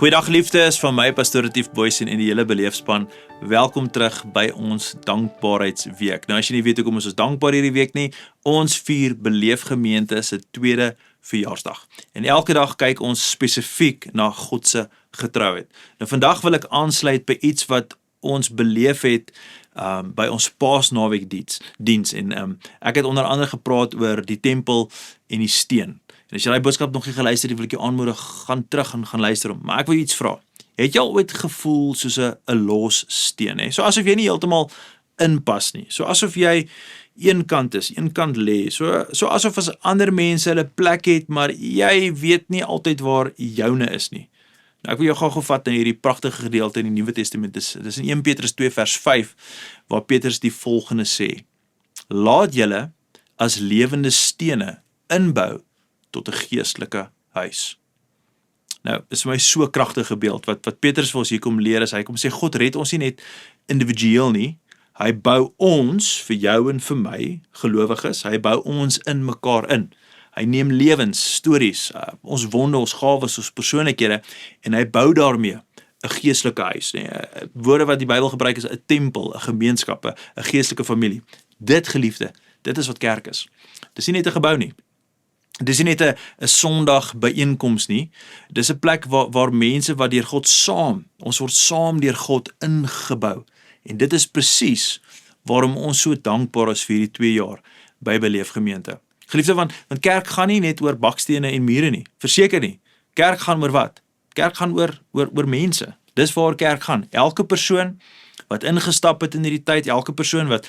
Goeiedag liefdes van my Pastoor Retief Boysen en die hele beleefspan. Welkom terug by ons dankbaarheidsweek. Nou as jy nie weet hoekom ons dankbaar hierdie week nie, ons vier Beleefgemeente se tweede verjaarsdag. En elke dag kyk ons spesifiek na God se getrouheid. Nou vandag wil ek aansluit by iets wat ons beleef het by ons Paasnaweek diens en ek het onder andere gepraat oor die tempel en die steen. En as jy die boodskap nog nie geluister het, wil ek jou aanmoedig, gaan terug en gaan luister hom. Maar ek wil iets vra. Het jy al ooit gevoel soos 'n los steen? So asof jy nie heeltemal inpas nie. So asof jy een kant is, een kant lê. So asof as ander mense hulle plek het, maar jy weet nie altyd waar joune is nie. Nou ek wil jou gou vat na hierdie pragtige gedeelte in die Nuwe Testament. Dit is in 1 Petrus 2 vers 5, waar Petrus die volgende sê: Laat julle as lewende stene inbou tot 'n geestelike huis. Nou, dit is vir my so 'n kragtige beeld, wat Petrus vir ons hier kom leer is, hy kom sê, God red ons nie net individueel nie, hy bou ons, vir jou en vir my, gelowiges, hy bou ons in mekaar in. Hy neem lewens, stories, ons wonde, ons gawes, ons persoonlikhede, en hy bou daarmee 'n geestelike huis. Woorde wat die Bybel gebruik is 'n tempel, 'n gemeenskap, 'n geestelike familie. Dit, geliefde, dit is wat kerk is. Dis nie net 'n gebou nie. Dis nie net 'n Sondag byeenkoms nie. Dis 'n plek waar mense wat deur God ons word saam deur God ingebou. En dit is presies waarom ons so dankbaar is vir hierdie 2 jaar by Beleefgemeente. Geliefde, want kerk gaan nie net oor bakstene en mure nie. Verseker nie. Kerk gaan oor wat? Kerk gaan oor mense. Dis waar kerk gaan. Elke persoon wat ingestap het in hierdie tyd, elke persoon wat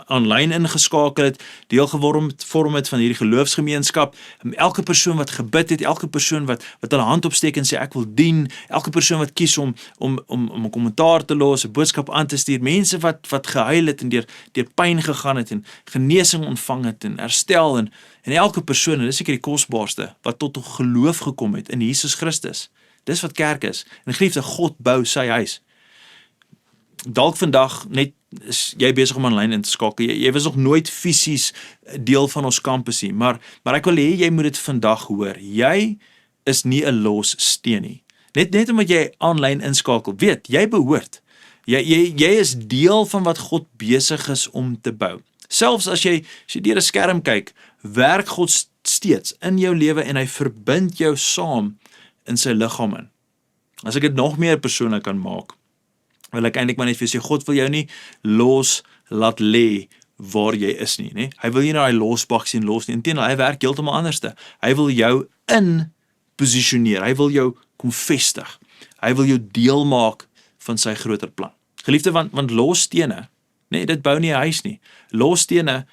aanlyn ingeskakel het, deel vorm het van hierdie geloofsgemeenskap, elke persoon wat gebid het, elke persoon wat hulle hand opsteek en sê ek wil dien, elke persoon wat kies om 'n kommentaar te los, 'n boodskap aan te stuur, mense wat gehuil het en deur pyn gegaan het en genesing ontvang het en herstel en elke persoon, en dis seker die kosbaarste, wat tot geloof gekom het in Jesus Christus. Dis wat kerk is. En geliefde, God bou sy huis. Dalk vandag net is jy besig om aanlyn in te skakel. Jy was nog nooit fisies deel van ons kampus nie, maar ek wil hê jy moet dit vandag hoor. Jy is nie 'n los steen nie. Net omdat jy aanlyn inskakel, weet, jy behoort. Jy is deel van wat God besig is om te bou. Selfs as jy deur 'n skerm kyk, werk God steeds in jou lewe en hy verbind jou saam in sy liggaam in. As ek dit nog meer persoonlik kan maak, wil ek eintlik maar net vir sê, God wil jou nie los laat lê waar jy is nie. Hy wil nie na die losbak sien los nie. Inteendeel, hy werk heeltemal anderste. Hy wil jou in posisioneer. Hy wil jou kom vestig. Hy wil jou deel maak van sy groter plan. Geliefde, want los stene, dit bou nie 'n huis nie. Los stene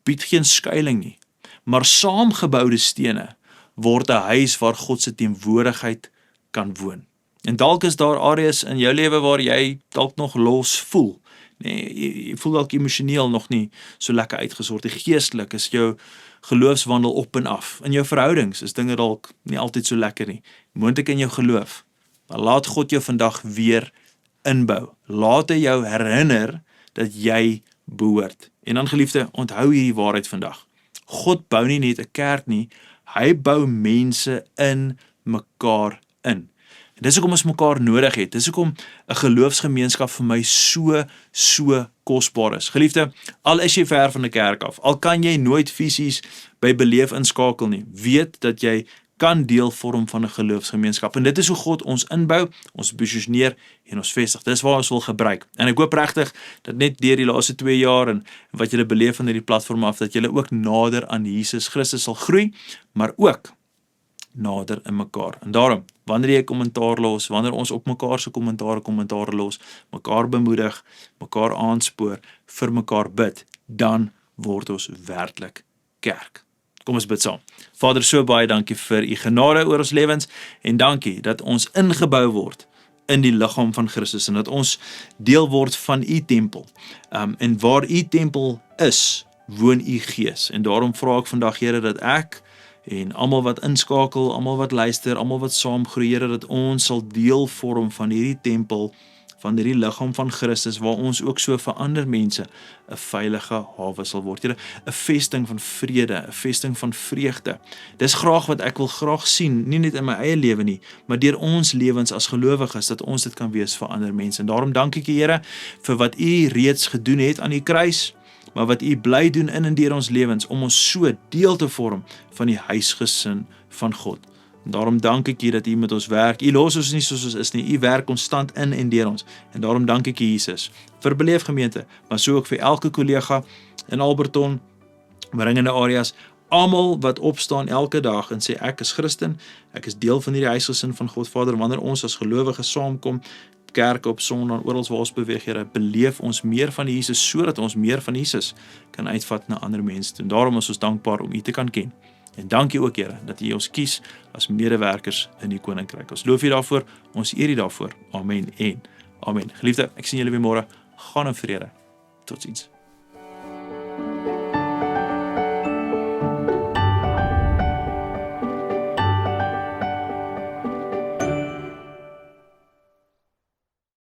bied geen skuiling nie. Maar saamgeboude stene word 'n huis waar God se teenwoordigheid kan woon. En dalk is daar areas in jou lewe waar jy dalk nog los voel. Jy voel dalk emosioneel nog nie so lekker uitgesort. Geestelik is jou geloofswandel op en af. In jou verhoudings is dinge dalk nie altyd so lekker nie. Moontlik in jou geloof. Maar laat God jou vandag weer inbou. Laat hy jou herinner dat jy behoort. En dan, geliefde, onthou hierdie waarheid vandag. God bou nie net 'n kerk nie, hy bou mense in mekaar in. En dis hoekom ons mekaar nodig het. Dis hoekom 'n geloofsgemeenskap vir my so kosbaar is. Geliefde, al is jy ver van die kerk af, al kan jy nooit fisies by Beleef inskakel nie, weet dat jy kan deel vorm van 'n geloofsgemeenskap. En dit is hoe God ons inbou, ons posisioneer en ons vestig. Dis waar ons wil gebruik. En ek hoop regtig dat net deur die laaste 2 jaar en wat julle beleef van hierdie platform af, dat julle ook nader aan Jesus Christus sal groei, maar ook nader in mekaar. En daarom, wanneer jy kommentaar los, wanneer ons op mekaar se kommentaar los, mekaar bemoedig, mekaar aanspoor, vir mekaar bid, dan word ons werklik kerk. Kom ons bid saam. Vader, so baie dankie vir u genade oor ons lewens en dankie dat ons ingebou word in die liggaam van Christus en dat ons deel word van u tempel. En waar u tempel is, woon u Gees. En daarom vra ek vandag, Here, dat ek en almal wat inskakel, almal wat luister, almal wat saam groei, Here, dat ons sal deel vorm van hierdie tempel van hierdie liggaam van Christus, waar ons ook so vir ander mense 'n veilige hawe sal word. Here, 'n vesting van vrede, 'n vesting van vreugde. Dis graag wat ek wil graag sien, nie net in my eie lewe nie, maar deur ons lewens as gelowiges, dat ons dit kan wees vir ander mense. En daarom dank ek U, Here, vir wat U reeds gedoen het aan die kruis, maar wat U bly doen in en deur ons lewens, om ons so deel te vorm van die huisgesin van God. En daarom dank ek U dat U met ons werk. U los ons nie soos ons is nie. U werk konstant in en deur ons. En daarom dank ek U, Jesus, vir Beleef Gemeente, maar so ook vir elke kollega in Alberton, omringende areas, almal wat opstaan elke dag en sê ek is Christen, ek is deel van hierdie huisgesin van God Vader. Wanneer ons as gelowiges saamkom, kerke op Sondag, oral waar ons beweeg, Here, beleef ons meer van Jesus, sodat ons meer van Jesus kan uitvat na ander mense toe. En daarom is ons dankbaar om U te kan ken. En dankie ook, Here, dat U ons kies as medewerkers in die koninkryk. Ons loof U daarvoor, ons eer U daarvoor. Amen en amen. Geliefde, ek sien julle weer môre. Gaan in vrede. Totsiens.